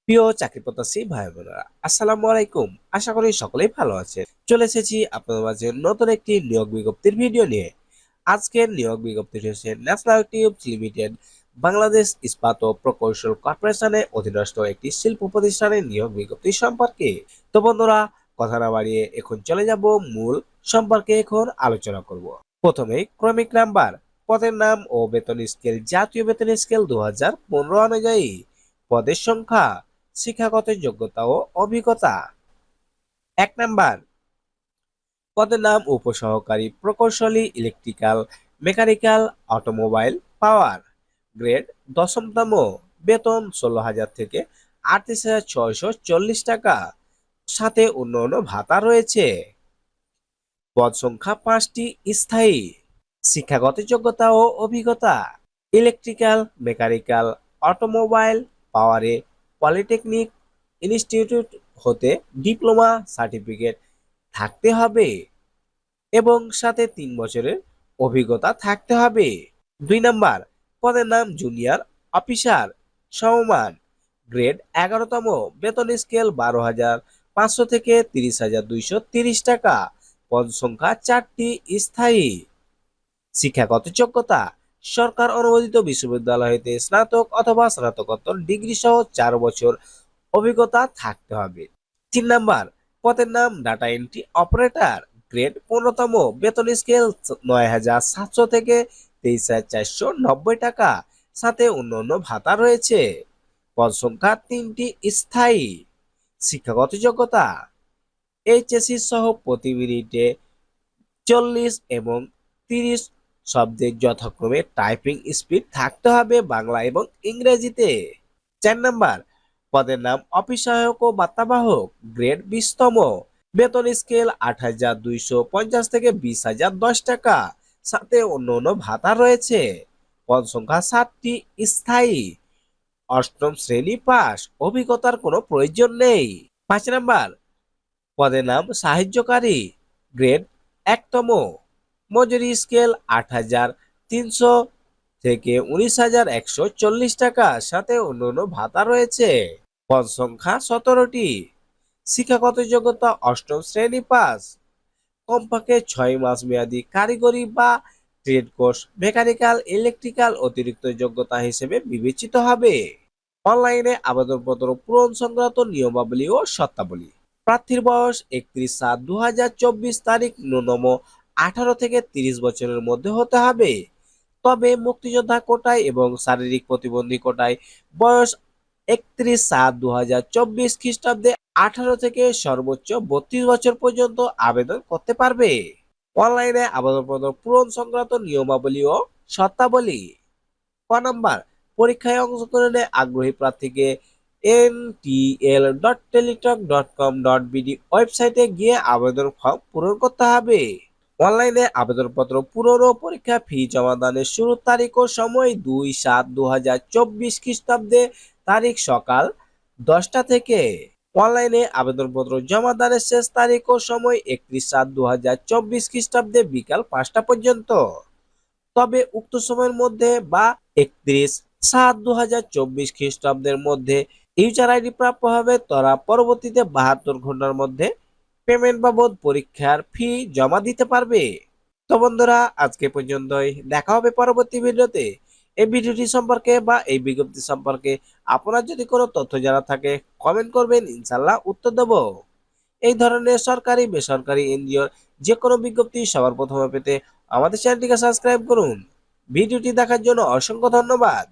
প্রিয় চাকরি প্রত্যাশী ভাই বোনেরা, আসসালামু আলাইকুম। আশা করি সকলেই ভালো আছে। চলে এসেছি আপনাদের মাঝে নতুন একটি নিয়োগ বিজ্ঞপ্তির ভিডিও নিয়ে। আজকের নিয়োগ বিজ্ঞপ্তিটি হচ্ছে ন্যাশনাল টিউবস লিমিটেড বাংলাদেশ ইস্পাত ও প্রকৌশল কর্পোরেশনের অধীনস্থ একটি শিল্প প্রতিষ্ঠানের নিয়োগ বিজ্ঞপ্তি সম্পর্কে। তো বন্ধুরা, কথা না বাড়িয়ে এখন চলে যাব মূল সম্পর্কে এখন আলোচনা করব। প্রথমে ক্রমিক নাম্বার, পদের নাম ও বেতন স্কেল জাতীয় বেতন স্কেল 2015 অনুযায়ী। পদের সংখ্যা, শিক্ষাগত যোগ্যতা ও অভিজ্ঞতা। 1 নাম্বার, পদের নাম উপসহকারী প্রকৌশলী, ইলেকট্রিক্যাল, মেকানিক্যাল, অটোমোবাইল, পাওয়ার। গ্রেড 10তম। বেতন 16,000 থেকে 38,640 টাকা, সাথে অন্যান্য ভাতা রয়েছে। পদ সংখ্যা 5টি, স্থায়ী। শিক্ষাগত যোগ্যতা ও অভিজ্ঞতা, ইলেকট্রিক্যাল, মেকানিক্যাল, অটোমোবাইল, পাওয়ারে পলিটেকনিক ইনস্টিটিউট হতে ডিপ্লোমা সার্টিফিকেট থাকতে হবে এবং সাথে 3 বছরের অভিজ্ঞতা থাকতে হবে। 2 নাম্বার, পদের নাম জুনিয়র অফিসার, সমমান। গ্রেড 11তম। বেতন স্কেল 12,500 থেকে 30,230 টাকা। পদ সংখ্যা 4টি, স্থায়ী। শিক্ষাগত যোগ্যতা, সরকার অনুমোদিত বিশ্ববিদ্যালয় হইতে স্নাতক অথবা স্নাতকোত্তর ডিগ্রি সহ 4 বছর অভিজ্ঞতা থাকতে হবে। 3 নাম্বার, পদের নাম ডাটা এন্ট্রি অপারেটর। গ্রেড 15তম। বেতন স্কেল 9,700 থেকে 23,490 টাকা, সাথে অন্যান্য ভাতা রয়েছে। পদ সংখ্যা 3টি, স্থায়ী। শিক্ষাগত যোগ্যতা, এইচএসসি সহ প্রতি মিনিটে 40 এবং 30 শব্দের যথাক্রমে টাইপিং স্পিড থাকতে হবে বাংলা এবং ইংরেজিতে। 4 নাম্বার, পদের নাম অফিস সহায়ক ও বার্তাবাহক। গ্রেড 20তম। বেতন স্কেল 8,250 থেকে 20,010 টাকা, সাথে অন্যান্য ভাতা রয়েছে। পদ সংখ্যা 7টি, স্থায়ী। অষ্টম শ্রেণী পাস, অভিজ্ঞতার কোনো প্রয়োজন নেই। 5 নাম্বার, পদের নাম সাহায্যকারী। গ্রেড 1তম। মজুরি স্কেল 8,300 থেকে 19,140 টাকা, সাথে অন্যান্য ভাতা রয়েছে। পদ সংখ্যা 17টি। শিক্ষাগত যোগ্যতা অষ্টম শ্রেণী পাস, কমপক্ষে 6 মাস মেয়াদী কারিগরি বা ট্রেড কোর্স, মেকানিক্যাল, ইলেকট্রিক্যাল অতিরিক্ত যোগ্যতা হিসেবে বিবেচিত হবে। অনলাইনে আবেদনপত্র পূরণ সংক্রান্ত নিয়মাবলী ও শর্তাবলী। প্রার্থীর বয়স 31/7/2024 তারিখ, ন্যূনতম 18 থেকে 30 বছরের মধ্যে হতে হবে। তবে মুক্তিযোদ্ধা কোটায় এবং শারীরিক প্রতিবন্ধী কোটায় বয়স 31/7/2024 খ্রিস্টাব্দে 18 থেকে সর্বোচ্চ 32 বছর পর্যন্ত আবেদন করতে পারবে। অনলাইনে আবেদনপত্র পূরণ সংক্রান্ত নিয়মাবলী ও শর্তাবলী। নাম্বার, পরীক্ষায় অংশগ্রহণে আগ্রহী প্রার্থীকে ntl.teletalk.com.bd ওয়েবসাইটে গিয়ে আবেদন ফর্ম পূরণ করতে হবে। অনলাইনে আবেদনপত্র পূরণ ও পরীক্ষা ফি জমাদানের শুরুর তারিখ ও সময় 2/7/2024 খ্রিস্টাব্দে তারিখ সকাল 10টা থেকে। অনলাইনে আবেদনপত্র জমাদানের শেষ তারিখ ও সময় 31/7/2024 খ্রিস্টাব্দে বিকাল 5টা পর্যন্ত। তবে উক্ত সময়ের মধ্যে বা 31/7/2024 খ্রিস্টাব্দের মধ্যে ইউজার আইডি প্রাপ্য হবে, তারা পরবর্তীতে 72 ঘন্টার মধ্যে পেমেন্ট বাবদ পরীক্ষার ফি জমা দিতে পারবে। তো বন্ধুরা, আজকে পর্যন্তই। দেখা হবে পরবর্তী ভিডিওতে। এই ভিডিওটি সম্পর্কে বা এই বিজ্ঞপ্তি সম্পর্কে আপনার যদি কোনো তথ্য জানা থাকে কমেন্ট করবেন, ইনশাল্লাহ উত্তর দেব। এই ধরনের সরকারি বেসরকারি এনজিওর যে কোনো বিজ্ঞপ্তি সবার প্রথমে পেতে আমাদের চ্যানেলটিকে সাবস্ক্রাইব করুন। ভিডিওটি দেখার জন্য অসংখ্য ধন্যবাদ।